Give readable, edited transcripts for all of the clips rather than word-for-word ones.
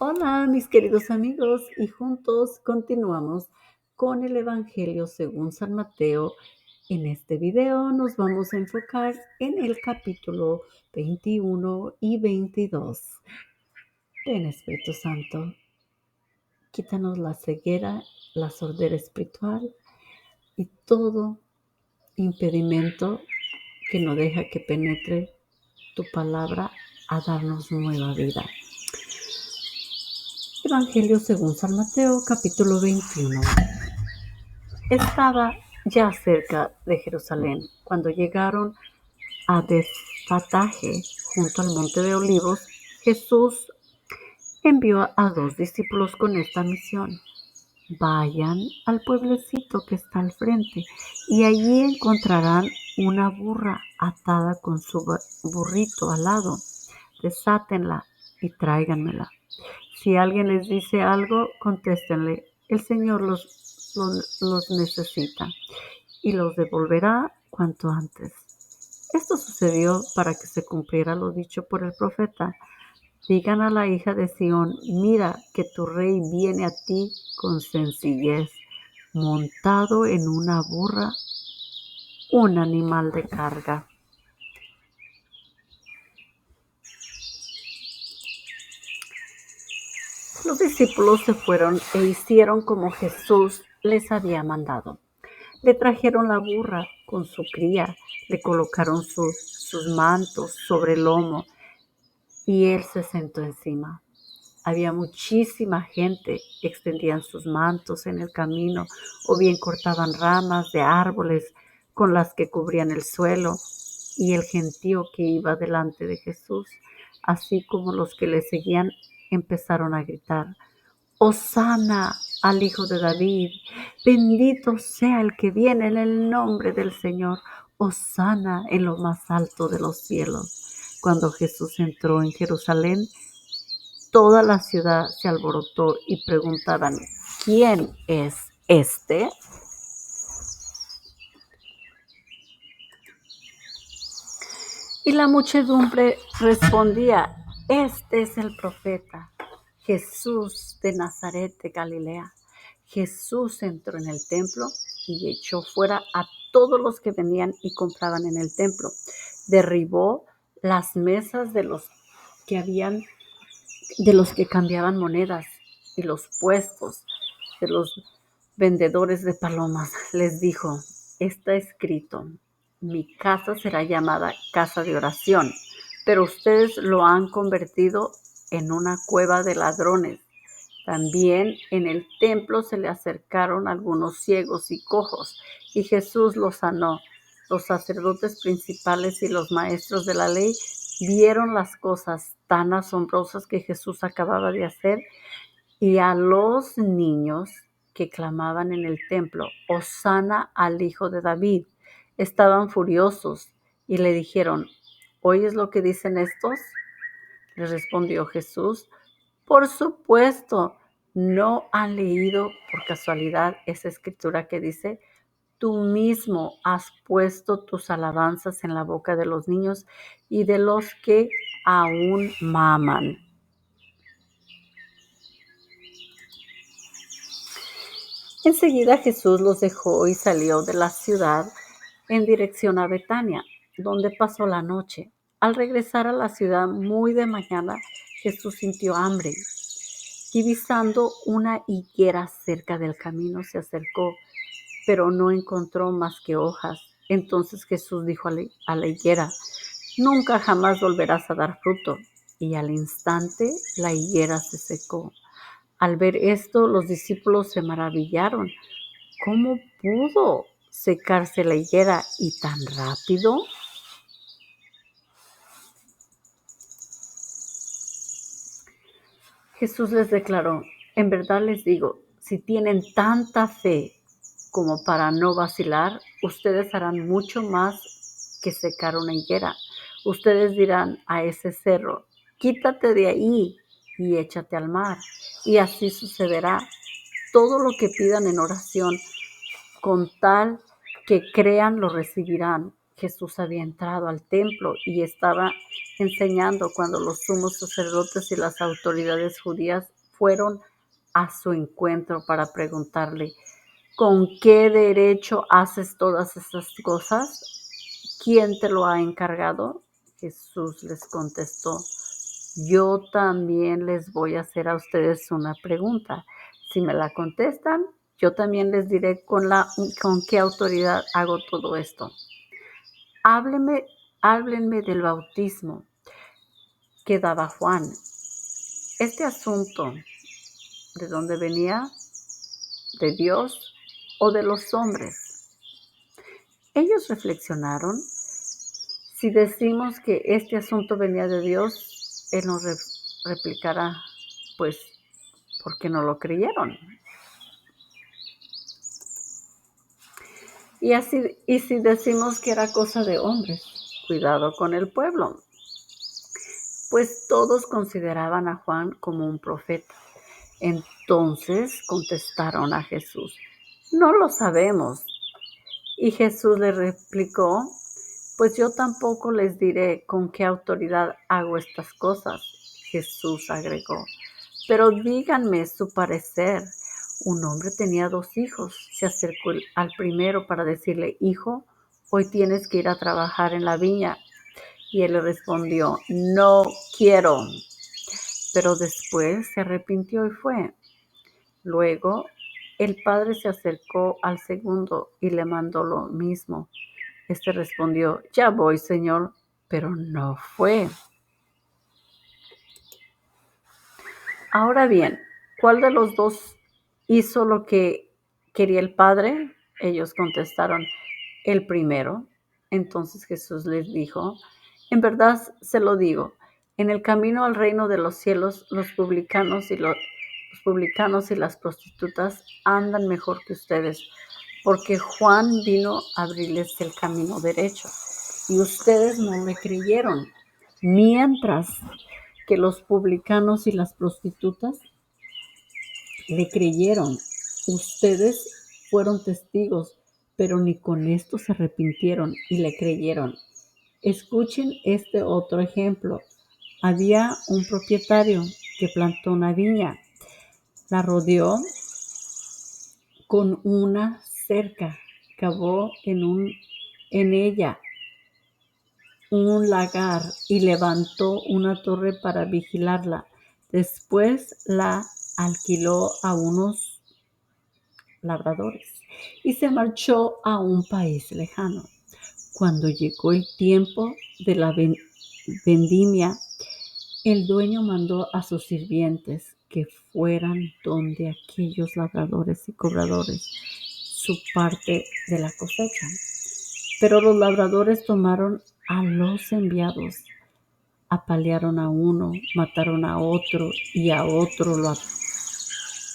Hola, mis queridos amigos, y juntos continuamos con el Evangelio según San Mateo. En este video nos vamos a enfocar en el capítulo 21 y 22. Ven, Espíritu Santo, quítanos la ceguera, la sordera espiritual y todo impedimento que no deja que penetre tu palabra a darnos nueva vida. Evangelio según San Mateo, capítulo 21. Estaba ya cerca de Jerusalén cuando llegaron a Betfagé, junto al monte de Olivos. Jesús envió a 2 discípulos con esta misión: vayan al pueblecito que está al frente y allí encontrarán una burra atada con su burrito al lado. Desátenla y tráiganmela. Si alguien les dice algo, contéstenle: el Señor los necesita y los devolverá cuanto antes. Esto sucedió para que se cumpliera lo dicho por el profeta: digan a la hija de Sión, mira que tu rey viene a ti con sencillez, montado en una burra, un animal de carga. Los discípulos se fueron e hicieron como Jesús les había mandado. Le trajeron la burra con su cría, le colocaron sus mantos sobre el lomo y él se sentó encima. Había muchísima gente, extendían sus mantos en el camino o bien cortaban ramas de árboles con las que cubrían el suelo, y el gentío que iba delante de Jesús, así como los que le seguían, empezaron a gritar: Hosana al Hijo de David, bendito sea el que viene en el nombre del Señor, Hosana en lo más alto de los cielos. Cuando Jesús entró en Jerusalén, toda la ciudad se alborotó y preguntaban: ¿quién es este? Y la muchedumbre respondía: este es el profeta Jesús de Nazaret de Galilea. Jesús entró en el templo y echó fuera a todos los que venían y compraban en el templo. Derribó las mesas de los que cambiaban monedas y los puestos de los vendedores de palomas. Les dijo: está escrito, mi casa será llamada casa de oración, pero ustedes lo han convertido en una cueva de ladrones. También en el templo se le acercaron algunos ciegos y cojos, y Jesús los sanó. Los sacerdotes principales y los maestros de la ley vieron las cosas tan asombrosas que Jesús acababa de hacer, y a los niños que clamaban en el templo: Hosana al Hijo de David, estaban furiosos y le dijeron: ¿oyes lo que dicen estos? Le respondió Jesús: por supuesto, ¿no han leído por casualidad esa escritura que dice: tú mismo has puesto tus alabanzas en la boca de los niños y de los que aún maman? Enseguida Jesús los dejó y salió de la ciudad en dirección a Betania, donde pasó la noche. Al regresar a la ciudad muy de mañana, Jesús sintió hambre y, visando una higuera cerca del camino, se acercó, pero no encontró más que hojas. Entonces Jesús dijo a la higuera: nunca jamás volverás a dar fruto. Y al instante la higuera se secó. Al ver esto, los discípulos se maravillaron. ¿Cómo pudo secarse la higuera y tan rápido? Jesús les declaró: en verdad les digo, si tienen tanta fe como para no vacilar, ustedes harán mucho más que secar una higuera. Ustedes dirán a ese cerro: quítate de ahí y échate al mar, y así sucederá. Todo lo que pidan en oración, con tal que crean, lo recibirán. Jesús había entrado al templo y estaba enseñando cuando los sumos sacerdotes y las autoridades judías fueron a su encuentro para preguntarle: ¿con qué derecho haces todas estas cosas? ¿Quién te lo ha encargado? Jesús les contestó: yo también les voy a hacer a ustedes una pregunta. Si me la contestan, yo también les diré con qué autoridad hago todo esto. Háblenme del bautismo que daba Juan. Este asunto, ¿de dónde venía? ¿De Dios o de los hombres? Ellos reflexionaron. Si decimos que este asunto venía de Dios, Él nos replicará, pues, ¿por qué no lo creyeron? Y si decimos que era cosa de hombres, cuidado con el pueblo, pues todos consideraban a Juan como un profeta. Entonces contestaron a Jesús: no lo sabemos. Y Jesús les replicó: pues yo tampoco les diré con qué autoridad hago estas cosas. Jesús agregó: pero díganme su parecer. Un hombre tenía 2 hijos. Se acercó al primero para decirle: hijo, hoy tienes que ir a trabajar en la viña. Y él le respondió: no quiero. Pero después se arrepintió y fue. Luego el padre se acercó al segundo y le mandó lo mismo. Este respondió: ya voy, Señor, pero no fue. Ahora bien, ¿cuál de los dos hizo lo que quería el padre? Ellos contestaron: el primero. Entonces Jesús les dijo: en verdad se lo digo, en el camino al reino de los cielos, los publicanos y las prostitutas andan mejor que ustedes, porque Juan vino a abrirles el camino derecho, y ustedes no le creyeron, mientras que los publicanos y las prostitutas le creyeron. Ustedes fueron testigos, pero ni con esto se arrepintieron y le creyeron. Escuchen este otro ejemplo. Había un propietario que plantó una viña, la rodeó con una cerca, cavó en ella un lagar y levantó una torre para vigilarla. Después la alquiló a unos labradores y se marchó a un país lejano. Cuando llegó el tiempo de la vendimia, el dueño mandó a sus sirvientes que fueran donde aquellos labradores y cobradores su parte de la cosecha. Pero los labradores tomaron a los enviados, apalearon a uno, mataron a otro y a otro lo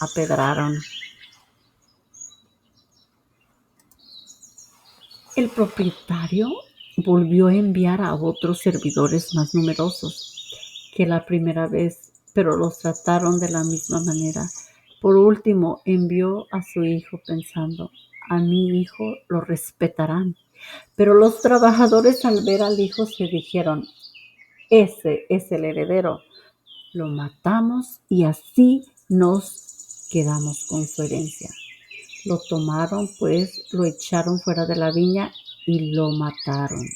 apedraron. El propietario volvió a enviar a otros servidores más numerosos que la primera vez, pero los trataron de la misma manera. Por último, envió a su hijo pensando: a mi hijo lo respetarán. Pero los trabajadores, al ver al hijo, se dijeron: ese es el heredero. Lo matamos y así nos quedamos con su herencia. Lo tomaron, pues, lo echaron fuera de la viña y lo mataron.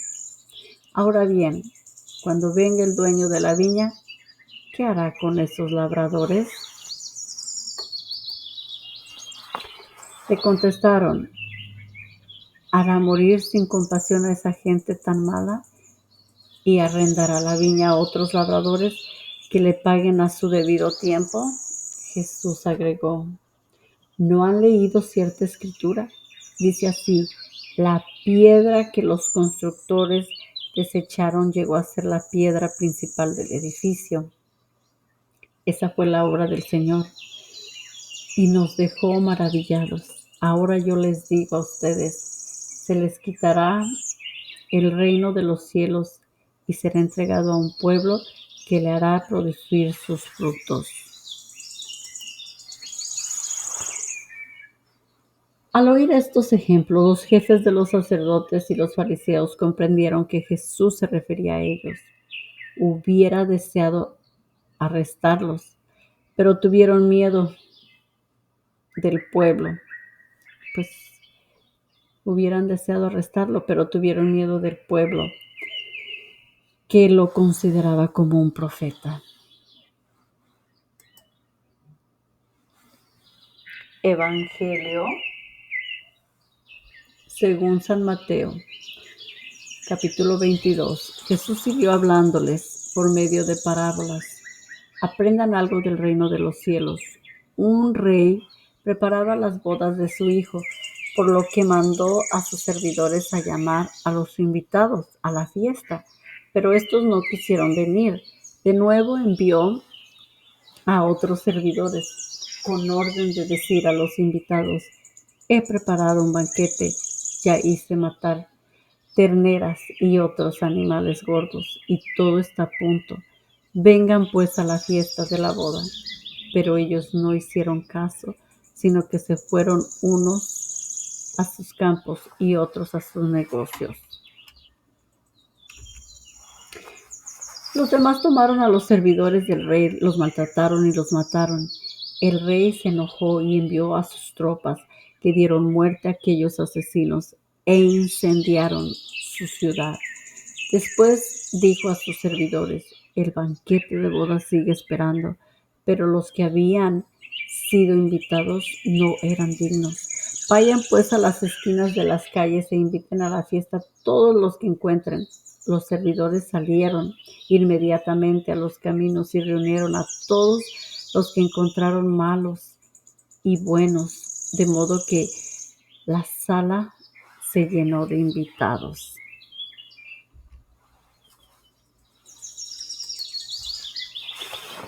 Ahora bien, cuando venga el dueño de la viña, ¿qué hará con esos labradores? Le contestaron: hará morir sin compasión a esa gente tan mala y arrendará la viña a otros labradores que le paguen a su debido tiempo. Jesús agregó: ¿no han leído cierta escritura? Dice así: la piedra que los constructores desecharon llegó a ser la piedra principal del edificio. Esa fue la obra del Señor y nos dejó maravillados. Ahora yo les digo a ustedes: se les quitará el reino de los cielos y será entregado a un pueblo que le hará producir sus frutos. Al oír estos ejemplos, los jefes de los sacerdotes y los fariseos comprendieron que Jesús se refería a ellos. Hubiera deseado arrestarlos, pero tuvieron miedo del pueblo. Pues hubieran deseado arrestarlo, pero tuvieron miedo del pueblo, que lo consideraba como un profeta. Evangelio según San Mateo, capítulo 22. Jesús siguió hablándoles por medio de parábolas. Aprendan algo del reino de los cielos. Un rey preparaba las bodas de su hijo, por lo que mandó a sus servidores a llamar a los invitados a la fiesta, pero estos no quisieron venir. De nuevo envió a otros servidores con orden de decir a los invitados: he preparado un banquete, ya hice matar terneras y otros animales gordos, y todo está a punto. Vengan pues a la fiesta de la boda. Pero ellos no hicieron caso, sino que se fueron unos a sus campos y otros a sus negocios. Los demás tomaron a los servidores del rey, los maltrataron y los mataron. El rey se enojó y envió a sus tropas, que dieron muerte a aquellos asesinos e incendiaron su ciudad. Después dijo a sus servidores: el banquete de bodas sigue esperando, pero los que habían sido invitados no eran dignos. Vayan pues a las esquinas de las calles e inviten a la fiesta todos los que encuentren. Los servidores salieron inmediatamente a los caminos y reunieron a todos los que encontraron, malos y buenos, de modo que la sala se llenó de invitados.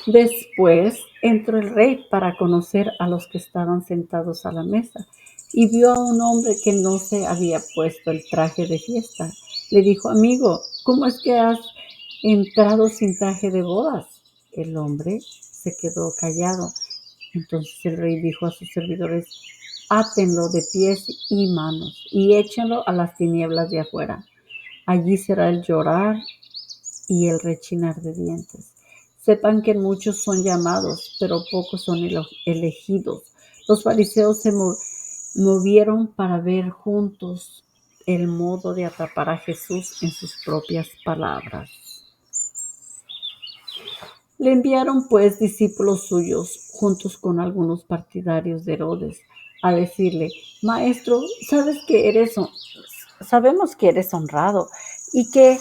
Después entró el rey para conocer a los que estaban sentados a la mesa, y vio a un hombre que no se había puesto el traje de fiesta. Le dijo: amigo, ¿cómo es que has entrado sin traje de bodas? El hombre se quedó callado. Entonces el rey dijo a sus servidores: átenlo de pies y manos y échenlo a las tinieblas de afuera. Allí será el llorar y el rechinar de dientes. Sepan que muchos son llamados, pero pocos son elegidos. Los fariseos se movieron para ver juntos el modo de atrapar a Jesús en sus propias palabras. Le enviaron pues discípulos suyos, juntos con algunos partidarios de Herodes, a decirle: Maestro, sabemos que eres honrado y que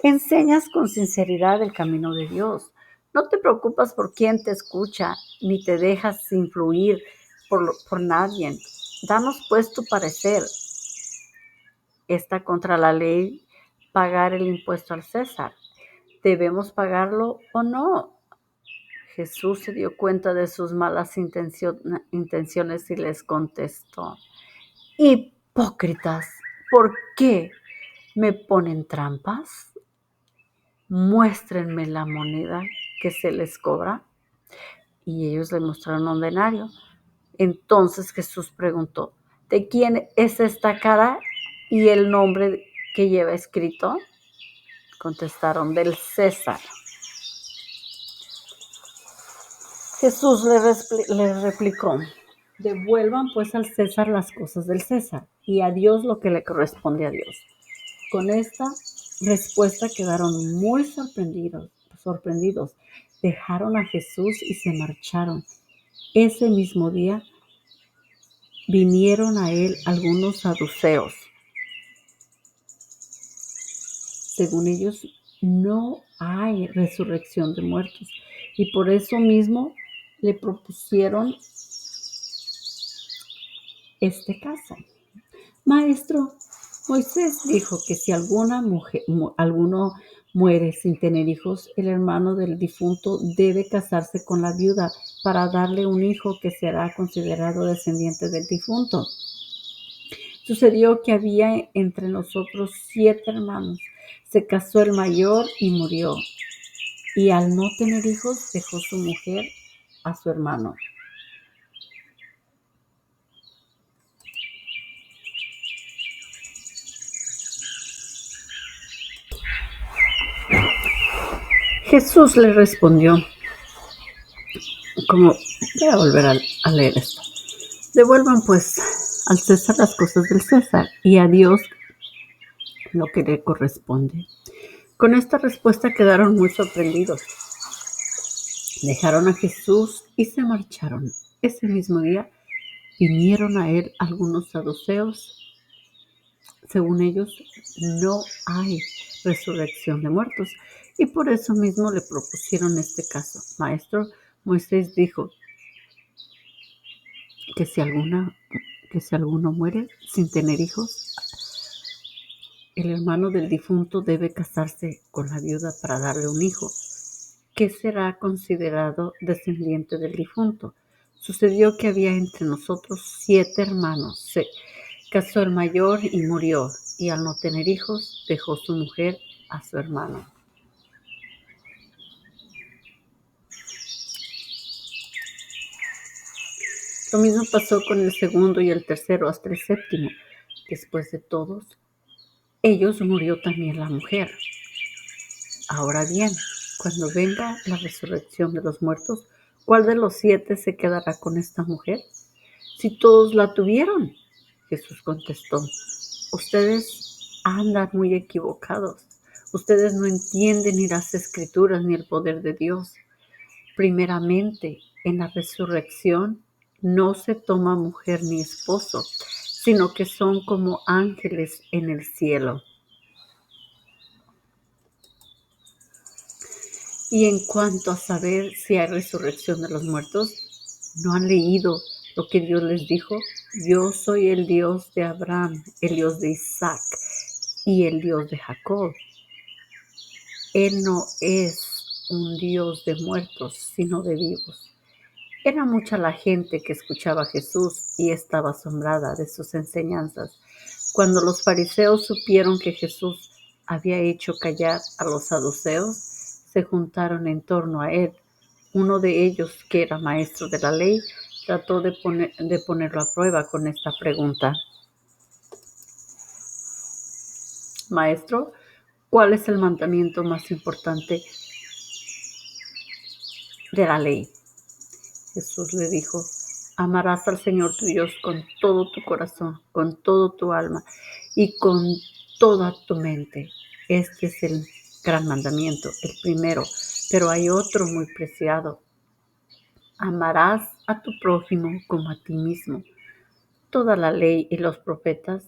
enseñas con sinceridad el camino de Dios. No te preocupas por quién te escucha, ni te dejas influir por nadie. Danos pues tu parecer. ¿Está contra la ley pagar el impuesto al César? ¿Debemos pagarlo o no? Jesús se dio cuenta de sus malas intenciones y les contestó: hipócritas, ¿por qué me ponen trampas? Muéstrenme la moneda que se les cobra. Y ellos le mostraron un denario. Entonces Jesús preguntó: ¿de quién es esta cara y el nombre que lleva escrito? Contestaron: del César. Jesús le replicó: devuelvan pues al César las cosas del César y a Dios lo que le corresponde a Dios. Con esta respuesta quedaron muy sorprendidos. Dejaron a Jesús y se marcharon. Ese mismo día vinieron a él algunos saduceos. Según ellos, no hay resurrección de muertos, y por eso mismo le propusieron este caso. Maestro, Moisés dijo que si alguno muere sin tener hijos, el hermano del difunto debe casarse con la viuda para darle un hijo que será considerado descendiente del difunto. Sucedió que había entre nosotros 7 hermanos. Se casó el mayor y murió, y al no tener hijos dejó su mujer a su hermano. Jesús le respondió, como voy a volver a leer esto. Devuelvan pues al César las cosas del César y a Dios lo que le corresponde. Con esta respuesta quedaron muy sorprendidos. Dejaron a Jesús y se marcharon. Ese mismo día vinieron a él algunos saduceos. Según ellos, no hay resurrección de muertos y por eso mismo le propusieron este caso. Maestro, Moisés dijo que si alguno muere sin tener hijos, el hermano del difunto debe casarse con la viuda para darle un hijo, que será considerado descendiente del difunto. Sucedió que había entre nosotros 7 hermanos. Se casó el mayor y murió, y al no tener hijos, dejó su mujer a su hermano. Lo mismo pasó con el segundo y el tercero hasta el séptimo. Después de todos ellos murió también la mujer. Ahora bien, cuando venga la resurrección de los muertos, ¿cuál de los 7 se quedará con esta mujer? Si todos la tuvieron. Jesús contestó, ustedes andan muy equivocados. Ustedes no entienden ni las escrituras ni el poder de Dios. Primeramente, en la resurrección no se toma mujer ni esposo, sino que son como ángeles en el cielo. Y en cuanto a saber si hay resurrección de los muertos, ¿no han leído lo que Dios les dijo? Yo soy el Dios de Abraham, el Dios de Isaac y el Dios de Jacob. Él no es un Dios de muertos, sino de vivos. Era mucha la gente que escuchaba a Jesús y estaba asombrada de sus enseñanzas. Cuando los fariseos supieron que Jesús había hecho callar a los saduceos, se juntaron en torno a él. Uno de ellos, que era maestro de la ley, trató de ponerlo a prueba con esta pregunta. Maestro, ¿cuál es el mandamiento más importante de la ley? Jesús le dijo, amarás al Señor tu Dios con todo tu corazón, con todo tu alma y con toda tu mente. Este es el gran mandamiento, el primero, pero hay otro muy preciado. Amarás a tu prójimo como a ti mismo. Toda la ley y los profetas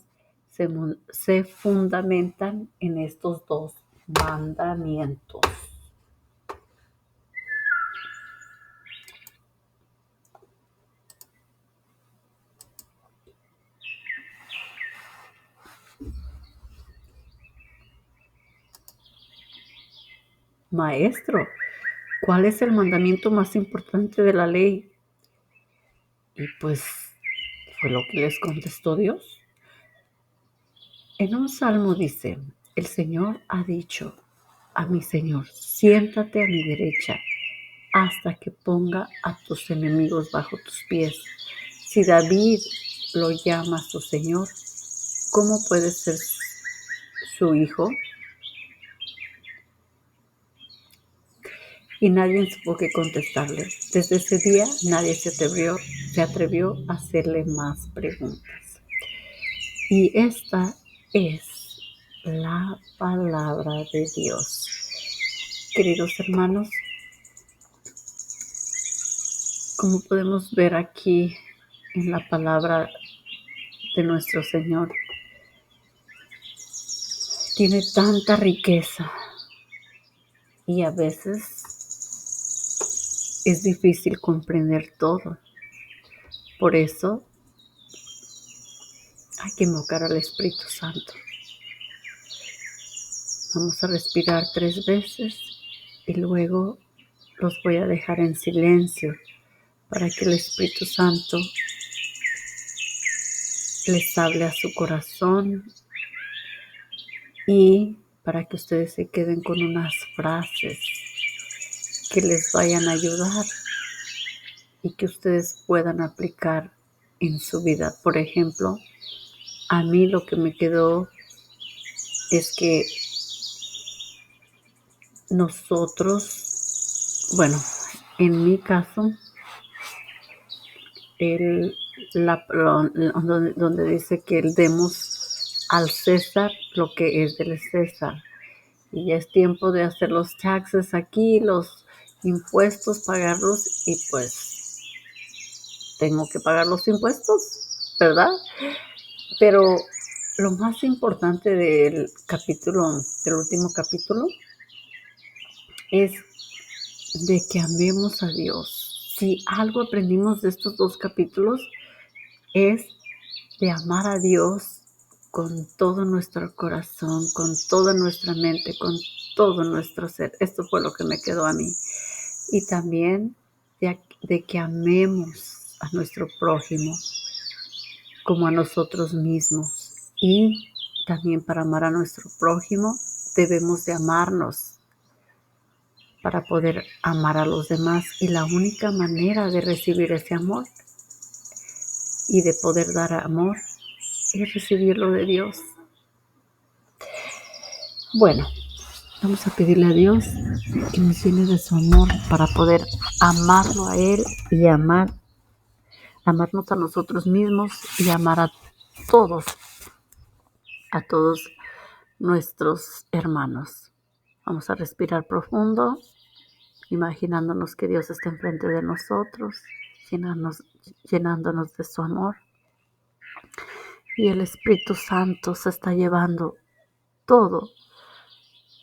se fundamentan en estos 2 mandamientos. Maestro, ¿cuál es el mandamiento más importante de la ley? Y pues fue lo que les contestó Dios. En un salmo dice, el Señor ha dicho a mi Señor, siéntate a mi derecha hasta que ponga a tus enemigos bajo tus pies. Si David lo llama su Señor, ¿cómo puede ser su hijo? Y nadie supo qué contestarle. Desde ese día nadie se atrevió a hacerle más preguntas. Y esta es la palabra de Dios. Queridos hermanos, como podemos ver aquí en la palabra de nuestro Señor, tiene tanta riqueza y a veces es difícil comprender todo. Por eso hay que invocar al Espíritu Santo. Vamos a respirar 3 veces y luego los voy a dejar en silencio para que el Espíritu Santo les hable a su corazón y para que ustedes se queden con unas frases que les vayan a ayudar y que ustedes puedan aplicar en su vida. Por ejemplo, a mí lo que me quedó es que nosotros, bueno, en mi caso, donde dice que demos al César lo que es del César. Y ya es tiempo de hacer los taxes aquí, los impuestos, pagarlos, y pues tengo que pagar los impuestos, ¿verdad? Pero lo más importante del último capítulo, es de que amemos a Dios. Si algo aprendimos de estos 2 capítulos, es de amar a Dios con todo nuestro corazón, con toda nuestra mente, con todo nuestro ser. Esto fue lo que me quedó a mí. Y también de que amemos a nuestro prójimo como a nosotros mismos. Y también para amar a nuestro prójimo debemos de amarnos para poder amar a los demás. Y la única manera de recibir ese amor y de poder dar amor es recibirlo de Dios. Bueno, vamos a pedirle a Dios que nos llene de su amor para poder amarlo a Él y amarnos a nosotros mismos y amar a todos nuestros hermanos. Vamos a respirar profundo, imaginándonos que Dios está enfrente de nosotros, llenándonos de su amor. Y el Espíritu Santo se está llevando todo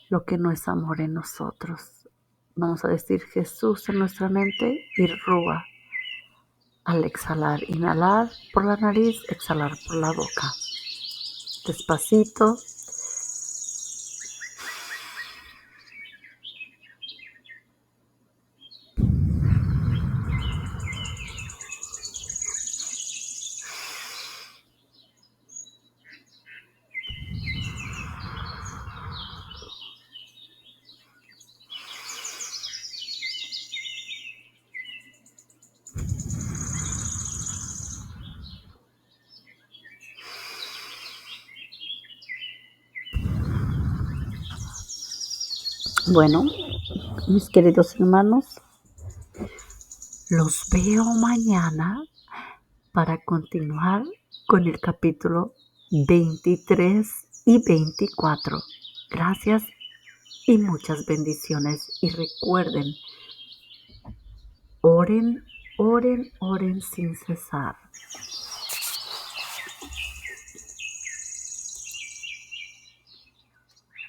lo que no es amor en nosotros. Vamos a decir Jesús en nuestra mente y Rúa al exhalar. Inhalar por la nariz, exhalar por la boca. Despacito. Bueno, mis queridos hermanos, los veo mañana para continuar con el capítulo 23 y 24. Gracias y muchas bendiciones. Y recuerden, oren, oren, oren sin cesar.